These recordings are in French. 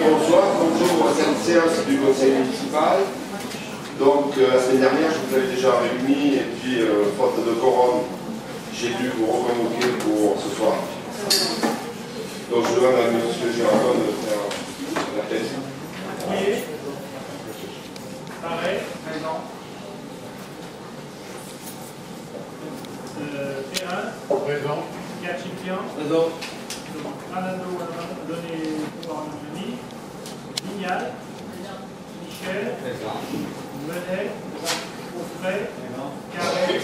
Bonsoir, bonjour à cette séance du conseil municipal. Donc la semaine dernière, je vous avais déjà réunis et puis faute de quorum, j'ai dû vous reconvoquer pour ce soir. Donc je demande à M. Gérardon de faire la thèse. Oui. Pareil. Présent. P1. Présent. Gachipian. Présent. Fernando donné pouvoir de Denis. Vignal. Michel. Présent. Menet. Offray. Carré.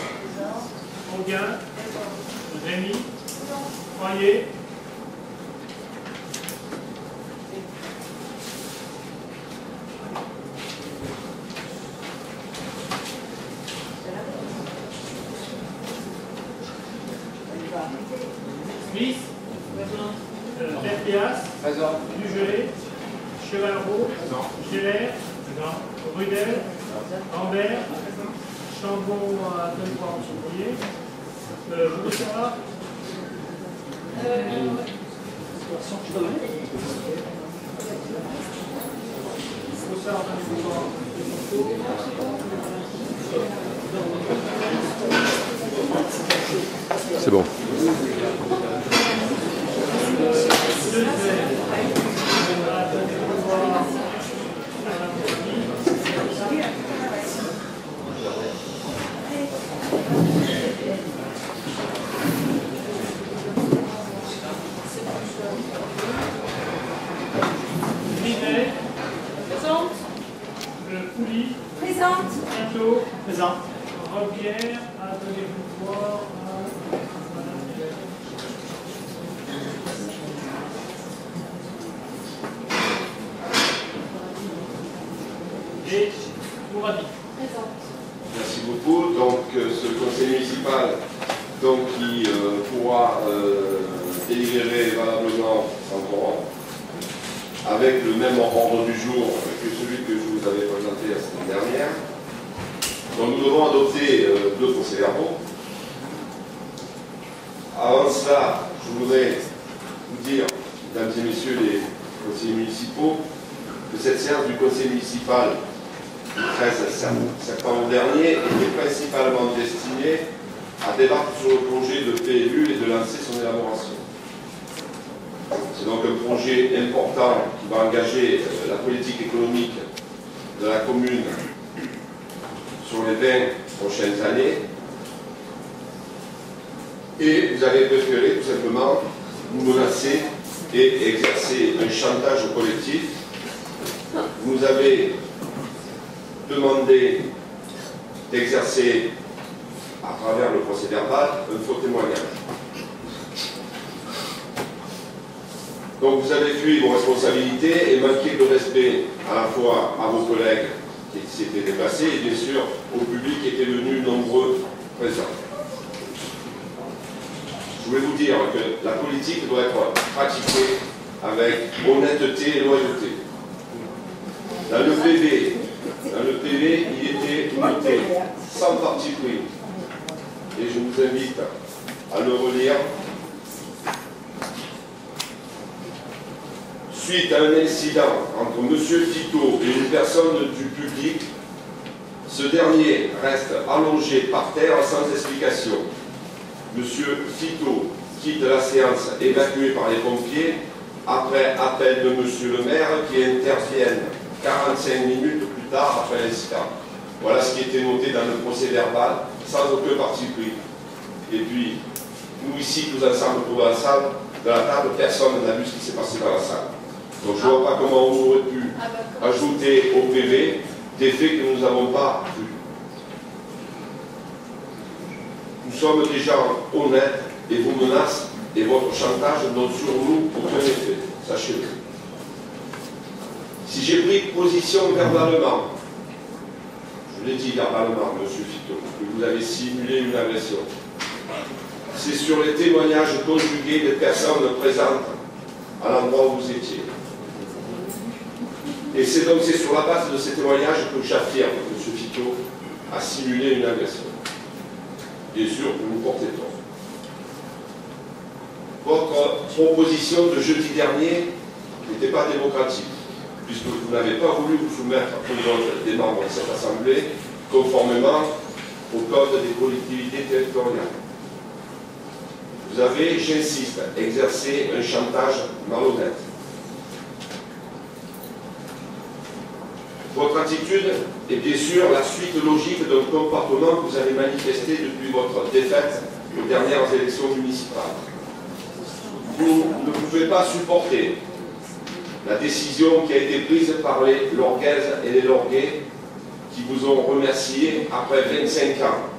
Auguin. Rémy. Croyer. Smith, Berthias, Dugelé, Chevalreau, Geller, Rudel, Ambert, Chambon à Denevoix en Soubrier, Broussard, Broussard C'est bon. Rivet, présente. Pouly, présente. Bientôt, présent. Robière, à donner pouvoir à Madame Rivet. Et Mouradi. Merci beaucoup. Donc ce conseil municipal qui pourra délibérer valablement sans quorum, avec le même ordre du jour que celui que je vous avais présenté la semaine dernière. Donc nous devons adopter deux procès-verbaux. Avant cela, je voudrais vous dire, mesdames et messieurs les conseillers municipaux, que cette séance du conseil municipal du 13 septembre dernier était principalement destinée à débattre sur le projet de PLU et de lancer son élaboration. C'est donc un projet important qui va engager la politique économique de la commune sur les 20 prochaines années. Et vous avez préféré tout simplement nous menacer et exercer un chantage collectif. Vous avez demandé d'exercer à travers le procès verbal un faux témoignage. Donc vous avez fui vos responsabilités et manqué de respect à la fois à vos collègues qui s'étaient déplacés et bien sûr au public qui était venu nombreux présents. Je voulais vous dire que la politique doit être pratiquée avec honnêteté et loyauté. Dans le PV, il était noté sans parti pris. Et je vous invite à le relire. Suite à un incident entre M. Tito et une personne du public, ce dernier reste allongé par terre sans explication. M. Tito quitte la séance évacué par les pompiers après appel de M. le maire qui interviennent 45 minutes plus tard après l'incident. Voilà ce qui était noté dans le procès verbal, sans aucun parti pris. Et puis, nous ici, tous ensemble, trouvés ensemble, de la table, personne n'a vu ce qui s'est passé dans la salle. Donc je ne vois pas comment on aurait pu ajouter au PV des faits que nous n'avons pas vus. Nous sommes des gens honnêtes et vos menaces et votre chantage n'ont sur nous aucun effet, sachez-le. Si j'ai pris position verbalement, je l'ai dit verbalement, M. Fito, que vous avez simulé une agression, c'est sur les témoignages conjugués des personnes présentes à l'endroit où vous étiez. Et c'est donc sur la base de ces témoignages que j'affirme que M. Fito a simulé une agression. Bien sûr, vous nous portez tort. Votre proposition de jeudi dernier n'était pas démocratique. puisque vous n'avez pas voulu vous soumettre au vote des membres de cette Assemblée, conformément au Code des collectivités territoriales. Vous avez, j'insiste, exercé un chantage malhonnête. Votre attitude est bien sûr la suite logique d'un comportement que vous avez manifesté depuis votre défaite aux dernières élections municipales. Vous ne pouvez pas supporter la décision qui a été prise par les Lorguaises et les Lorguais qui vous ont remercié après 25 ans.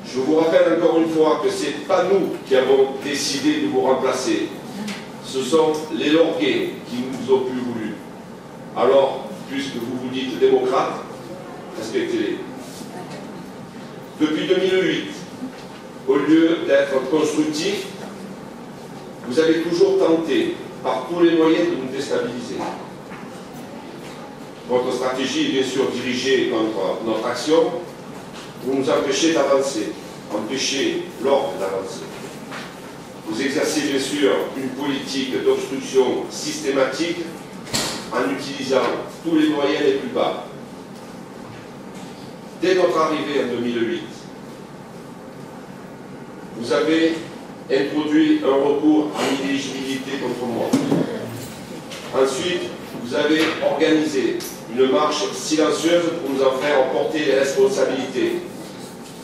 Je vous rappelle encore une fois que ce n'est pas nous qui avons décidé de vous remplacer. Ce sont les Lorguais qui nous ont plus voulu. Alors, puisque vous vous dites démocrate, respectez-les. Depuis 2008, au lieu d'être constructif, vous avez toujours tenté, par tous les moyens, de nous déstabiliser. Votre stratégie est bien sûr dirigée contre notre action. Vous nous empêchez d'avancer, empêchez l'ordre d'avancer. Vous exercez bien sûr une politique d'obstruction systématique en utilisant tous les moyens les plus bas. Dès notre arrivée en 2008, vous avez introduit un recours à l'inéligibilité contre moi. Ensuite, vous avez organisé une marche silencieuse pour nous en faire porter les responsabilités,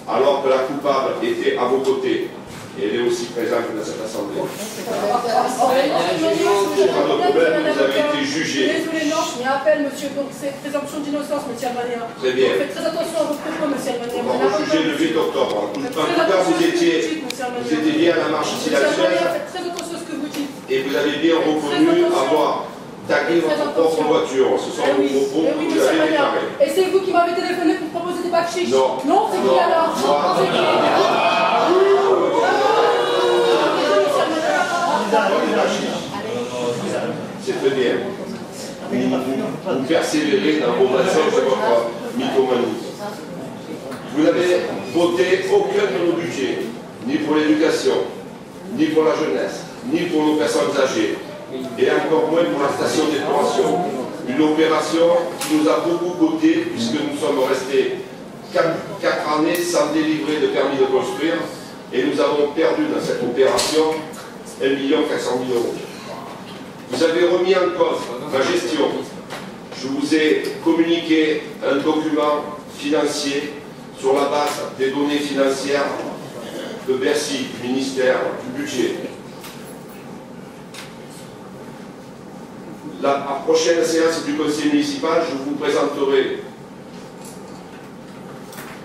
alors que la coupable était à vos côtés. Et elle est aussi présente dans cette Assemblée. Pas de problème, vous avez été jugé. Désolé, non, je m'y appelle, monsieur, donc c'est présomption d'innocence, monsieur Almania. Très bien. Faites très attention à vos propos, monsieur Almania. On va vous juger le 8 octobre. En tout cas, vous étiez bien à la marche silencieuse. Faites très attention à ce que vous dites. Et vous avez bien reconnu avoir tagué votre propre voiture. Ce sont vos propos que vous avez déclarés. Et c'est vous qui m'avez téléphoné pour proposer des bacs chiches? Non. Non, c'est qui alors? C'est très bien. Vous persévérez dans vos mensonges de votre mythomanie. Vous n'avez voté aucun de nos budgets, ni pour l'éducation, ni pour la jeunesse, ni pour nos personnes âgées, et encore moins pour la station d'épuration. Une opération qui nous a beaucoup coûté, puisque nous sommes restés 4 années sans délivrer de permis de construire, et nous avons perdu dans cette opération 1 400 000 €. Vous avez remis en cause ma gestion. Je vous ai communiqué un document financier sur la base des données financières de Bercy, du ministère du Budget. La prochaine séance du conseil municipal, je vous présenterai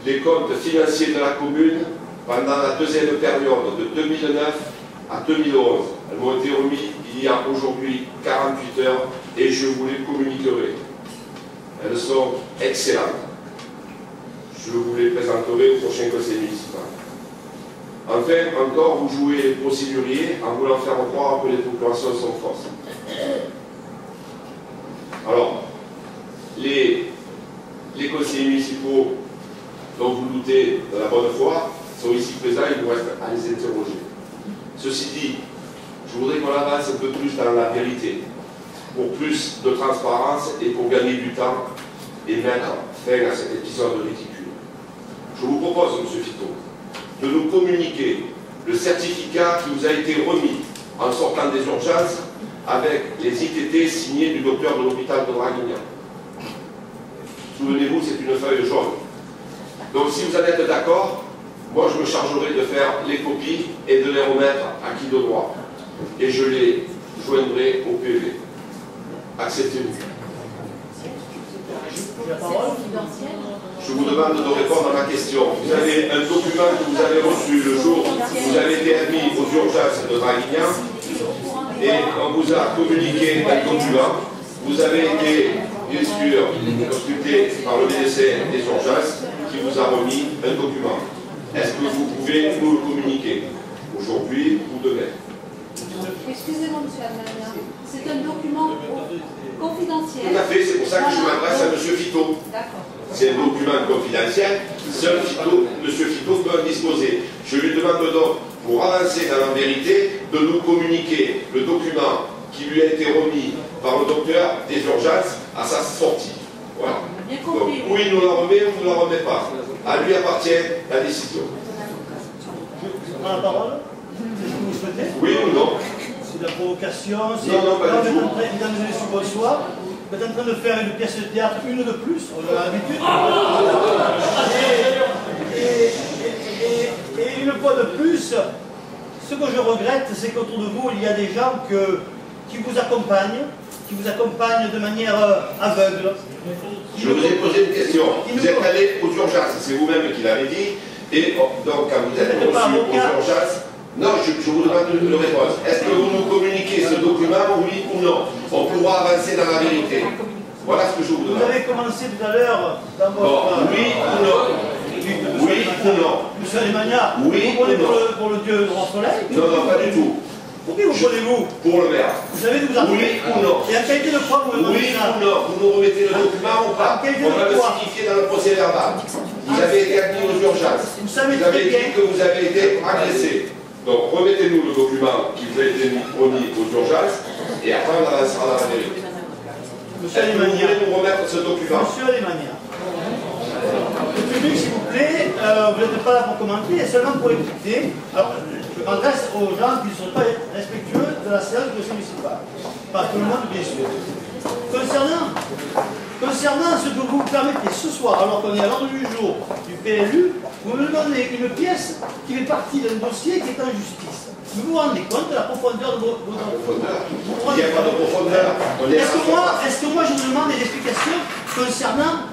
les comptes financiers de la commune pendant la deuxième période de 2009 à 2011. Elles m'ont été remises il y a aujourd'hui 48 heures et je vous les communiquerai. Elles sont excellentes. Je vous les présenterai au prochain conseil municipal. Enfin, encore, vous jouez les procéduriers en voulant faire croire que les procurations sont fausses. Alors, les conseillers municipaux dont vous doutez de la bonne foi sont ici présents, il nous reste à les interroger. Ceci dit, je voudrais qu'on avance un peu plus dans la vérité, pour plus de transparence et pour gagner du temps et mettre fin à cet épisode ridicule. Je vous propose, M. Fito, de nous communiquer le certificat qui vous a été remis en sortant des urgences avec les ITT signés du docteur de l'hôpital de Draguignan. Souvenez-vous, c'est une feuille jaune. Donc si vous en êtes d'accord, moi je me chargerai de faire les copies et de les remettre à qui de droit. Et je les joindrai au PV. Acceptez-vous? Je vous demande de répondre à ma question. Vous avez un document que vous avez reçu le jour où vous avez été admis aux urgences de Draguignan et on vous a communiqué un document. Vous avez été, bien sûr, consulté par le médecin des urgences qui vous a remis un document. Est-ce que vous pouvez nous le communiquer aujourd'hui ou demain? Excusez-moi, M. Almania, c'est un document confidentiel. Tout à fait, c'est pour ça que je m'adresse à M. Fito. D'accord. C'est un document confidentiel, seul M. Fito peut en disposer. Je lui demande donc, pour avancer dans la vérité, de nous communiquer le document qui qui lui a été remis par le docteur des urgences à sa sortie. Voilà. Donc, ou il nous la remet ou il ne nous la remet pas. À lui appartient la décision. Je prends la parole. C'est ce que vous souhaitez? Oui ou non? C'est de la provocation. Non, pas du tout. Mesdames et messieurs, bonsoir. Vous êtes en train de faire une pièce de théâtre, une de plus, on a l'habitude. Et une fois de plus, ce que je regrette, c'est qu'autour de vous, il y a des gens qui vous accompagnent de manière aveugle. Je vous ai posé une question. Vous êtes allé aux urgences, c'est vous-même qui l'avez dit. Et donc, quand vous êtes reçu aux urgences, non, je vous demande une réponse. Est-ce que vous nous communiquez ce document, oui ou non? On pourra avancer dans la vérité. Voilà ce que je vous demande. Vous avez commencé tout à l'heure dans votre... Bon, oui ou non? Oui ou non? Monsieur Alemania, oui vous prenez ou non? pour le dieu Grand Soleil? Non, non, pas du tout. Pour qui vous prenez-vous? Pour le maire. Vous avez vous en... Oui ou non? Et à qualité de quoi vous me demandez Oui ça? ou non? Vous nous remettez le document ou pas? On va le signifier dans le procès verbal. Vous avez été admis aux urgences. Vous savez Vous avez très bien dit que vous avez été agressé. Donc remettez-nous le document qui vous a été remis aux urgences et après on avancera dans la vérité. Monsieur Est-ce que vous Alemania, voulez nous remettre ce document? Monsieur Alemania, le public, s'il vous plaît, vous n'êtes pas là pour commenter, et seulement pour écouter. Alors, je m'adresse aux gens qui ne sont pas respectueux de la séance du conseil municipal. Pas tout le monde, bien sûr. Concernant ce que vous vous permettez ce soir, alors qu'on est à l'ordre du jour du PLU, vous me demandez une pièce qui fait partie d'un dossier qui est en justice. Vous vous rendez compte de la profondeur de vos... Profondeur. Il n'y a pas de profondeur. Est-ce que moi je vous demande des explications concernant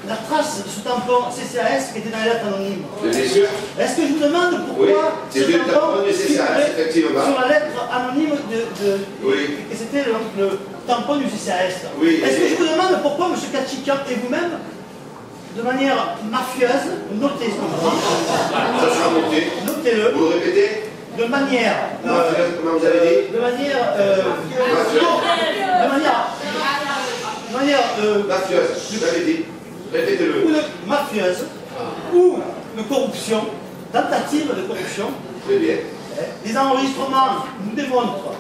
la trace de ce tampon CCAS qui était dans les lettres anonymes? Bien sûr. Est-ce que je vous demande pourquoi oui, c'est le tampon de CCAS, effectivement. Sur la lettre anonyme oui. Et c'était le tampon du CCAS. Oui. Est-ce que je vous demande pourquoi M. Kachikan et vous-même, de manière mafieuse, notez ce que je dis. Ça sera noté. Notez-le. Vous le répétez? De manière... comment vous avez dit? De manière... mafieuse, vous l'avez dit. Répétez-le. Ou de mafieuse, ou de corruption, tentative de corruption. Très bien. Les enregistrements nous démontrent.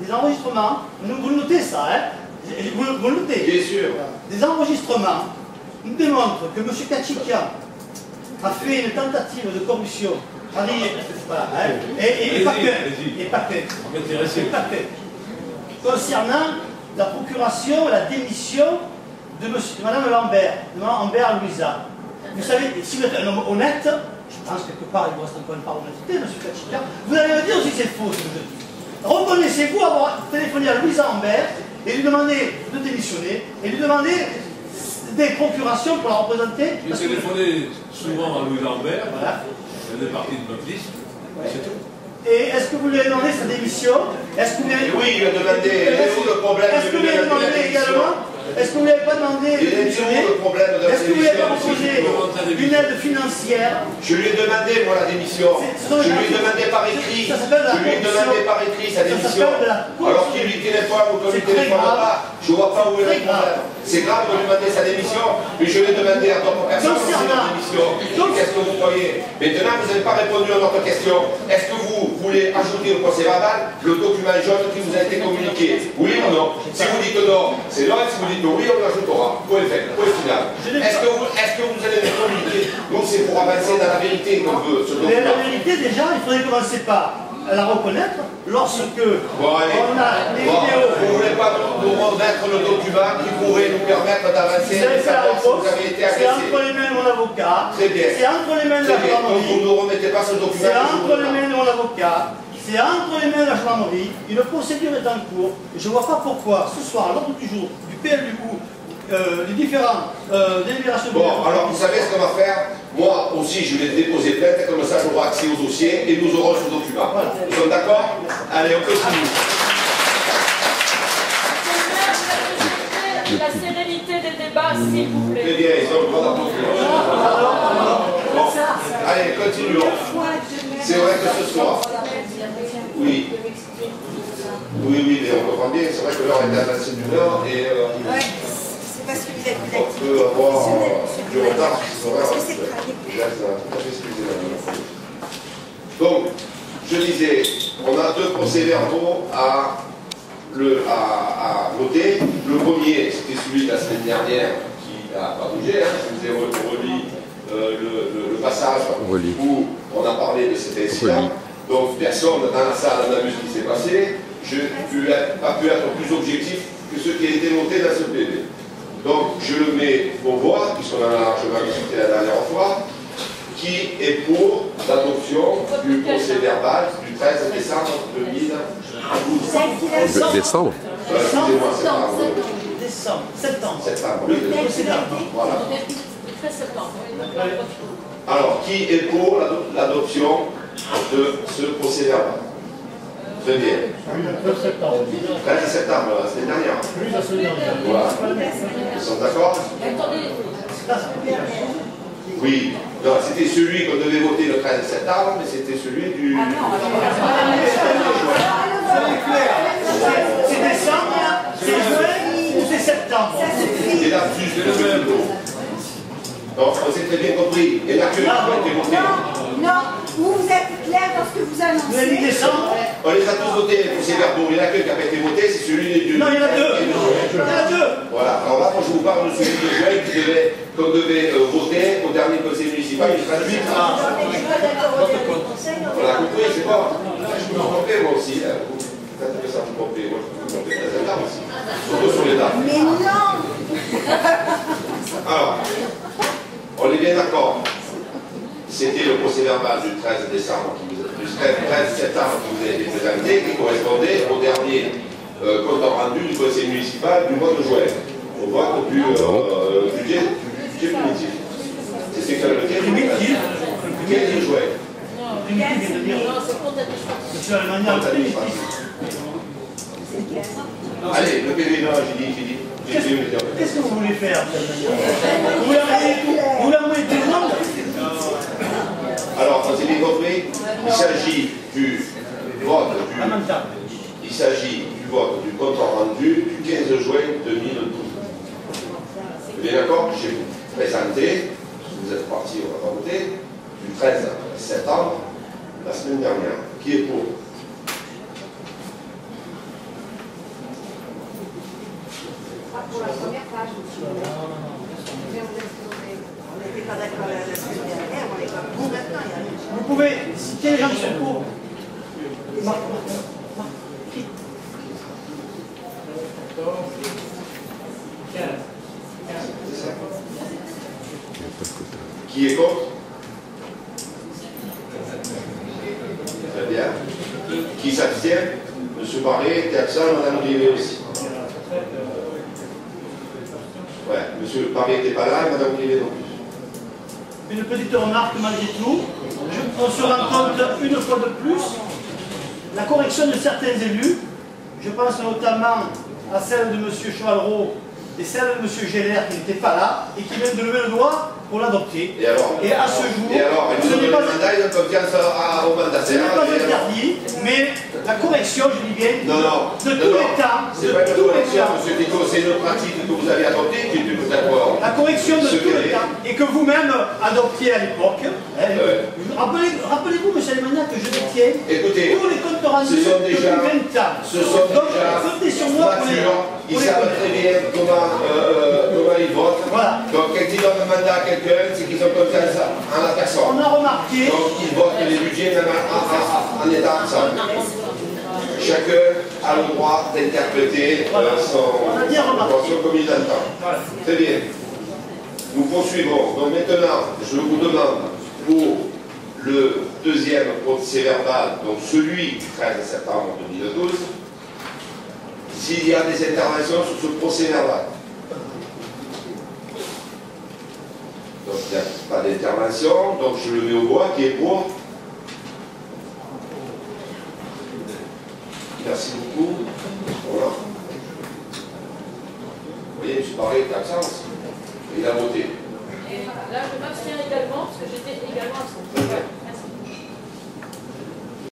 Des enregistrements, vous notez ça, hein? Vous le notez. Bien sûr. Des enregistrements nous démontrent que M. Kachikian a fait une tentative de corruption. Voilà, hein? Et pas que. Concernant la procuration, la démission de Mme Lambert, de Mme Lambert Louisa. Vous savez, si vous êtes un homme honnête, je pense quelque part il vous reste encore une part d'honnêteté, M. Kachikian, vous allez me dire si c'est faux ce que je dis. Reconnaissez-vous avoir téléphoné à Louisa Lambert et lui demander de démissionner et lui demander des procurations pour la représenter? J'ai téléphoné souvent à Louis Lambert, Voilà. elle est partie de notre liste, c'est tout. Et est-ce que vous lui avez demandé sa démission? Est-ce que vous lui avez... Oui, il a demandé. Est-ce que le problème Est-ce que vous lui avez demandé également? Est-ce que vous ne lui avez pas demandé de démissionner? le problème de la Est-ce que vous lui avez pas démission? proposé une aide financière? Je lui ai demandé, moi, la démission. Je lui ai demandé par écrit. Ça s'appelle de la Je lui ai demandé par écrit sa Ça démission. s'appelle de la corruption. Alors qu'il lui téléphone ou qu'on lui C'est très téléphone grave. pas, je ne vois pas où est Très le problème. C'est grave de lui demander sa démission, mais je l'ai demandé à d'autres personnes aussi leur démission. Qu'est-ce que vous croyez? Maintenant, vous n'avez pas répondu à notre question. Est-ce que vous voulez ajouter au procès verbal le document jaune qui vous a été communiqué? Oui ou non? Si vous dites non, c'est non. Si vous dites oui, on l'ajoutera. Point final. Est-ce que vous allez le communiquer? Nous, c'est pour avancer dans la vérité qu'on veut, ce Mais la document. vérité, déjà, il faudrait commencer par la reconnaître lorsque Bon, allez. on a les Bon, vidéos. vous ne voulez pas nous remettre le document qui pourrait nous permettre d'avancer Vous avez et fait la savoir si réponse, vous avez été c'est agressé. entre les mains de mon avocat, Très bien. c'est entre les mains de la Très bien. Donc vous gendarmerie, ne nous remettez pas ce document. c'est que je vous entre les demande. mains de mon avocat, c'est entre les mains de la gendarmerie, une procédure est en cours, et je ne vois pas pourquoi ce soir, à l'ordre du jour du PLU, les différents délibérations... Bon, alors vous savez ce qu'on va faire? Moi aussi, je vais déposer plainte, comme ça j'aurai accès au dossier et nous aurons ce document. Voilà. Nous sommes d'accord? Allez, on continue. La sérénité des débats, s'il vous Très plaît. bien, ils ont le droit d'applaudir. Bon, allez, continuons. C'est vrai que ce soir... Oui. Oui, mais on comprend bien, c'est vrai que l'heure est avancée d'une heure et... C'est parce que vous êtes plus on actif. peut avoir du retard. Parce que c'est pratique. Donc, je disais, on a deux procès-verbaux à à voter. Le premier, c'était celui de la semaine dernière qui n'a pas bougé. Hein. Je vous ai remis le passage où on a parlé de cet incident. Donc personne dans la salle n'a vu ce qui s'est passé. Je n'ai pas pu être plus objectif que ce qui a été noté dans ce PV. Donc je le mets au vote, puisqu'on en a largement discuté la dernière fois, qui est pour l'adoption du procès verbal du 13 décembre 2012. Décembre. Excusez-moi, Septembre. septembre. Oui, le procès verbal. Voilà. 13 septembre. Alors, qui est pour l'adoption de ce procès verbal? Très bien. 13 septembre. 13 septembre, la semaine dernière. Oui, la semaine dernière. Voilà. Ils sont d'accord? Attendez. Oui. Non, c'était celui qu'on devait voter le 13 septembre, mais c'était celui du... C'est clair. C'est décembre, c'est juin ou c'est septembre? C'est l'absus de le même. Donc, on s'est très bien compris. Et la queue qui a été votée. Non, vous êtes clair dans ce que vous Vous avez dit annoncez. décembre? On les a tous votés, les procès verbaux. Et la queue qui n'a pas été votée, c'est celui des deux. Non, il y en a deux. Il y en a deux. Voilà. Alors là, moi, je vous parle de celui de juin qu'on devait voter au dernier conseil municipal. Il sera lui. On l'a compris, c'est bon. Je peux compris, moi aussi. Peut-être que ça vous comprenez. Moi, je peux compris très tard aussi. Surtout sur les dates. Mais non. Alors, on est bien d'accord. C'était le procès verbal du 13 décembre, du 13 septembre qui vous a été présenté, qui correspondait au dernier compte rendu du conseil municipal du mois de juin. Au vote du budget primitif. C'est ce que le budget primitif juin. Non, c'est pour être Monsieur Almagnac, Allez, le PV, non, j'ai dit. qu'est-ce que vous voulez faire, Monsieur Almagnac? Vous l'avouez tout le monde? Alors, on s'est bien compris, il s'agit du vote Lamentable. il s'agit du vote du compte rendu du 15 juin 2012. Vous êtes bien d'accord? J'ai présenté, vous êtes partis, on va pas voter, du 13 septembre, la semaine dernière. Qui est pour? Pour la première page, on n'était pas d'accord la semaine dernière, on est pas pour maintenant. Vous pouvez citer les gens qui sont pour. Qui est contre? Très bien. Qui s'abstient? Monsieur Barré était absent, Madame Grivet aussi. Ouais, Monsieur Barré n'était pas là et Madame Grivet non plus. Une petite remarque malgré tout. On se rend compte une fois de plus la correction de certains élus. Je pense notamment à celle de M. Chevalreau et celle de M. Geller qui n'était pas là et qui viennent de lever le doigt pour l'adopter. Et alors? Et à ce jour, Et alors, ce n'est pas au mandataire. interdit, mais la correction, je dis bien, Non. de tous les temps, C'est pas une correction, monsieur Tito, c'est une pratique que vous avez adoptée, qui est d'accord. la correction de tous les temps, et que vous-même adoptiez à l'époque. Rappelez-vous, M. Almagnac, que je détiens Écoutez, tous les comptes rendus ce sont depuis déjà 20 ans. Ce sont Donc, déjà comptez sur moi pour les... matures, ils savent très bien comment ils votent. Voilà. Donc quand ils donnent un mandat à quelqu'un, c'est qu'ils ont confiance en la personne. On a remarqué... Donc ils votent les budgets même en état ensemble. Chacun a le droit d'interpréter son comme il l'entend. Très bien. Nous poursuivons. Donc maintenant, je vous demande pour le deuxième procès verbal, donc celui du 13 septembre 2012, s'il y a des interventions sur ce procès verbal. Donc il n'y a pas d'intervention, donc je le mets au voix, qui est pour. Merci beaucoup. Voilà. Vous voyez, M. Barré est absent aussi. Il a voté. Et là, je m'abstiens également, parce que j'étais également absent.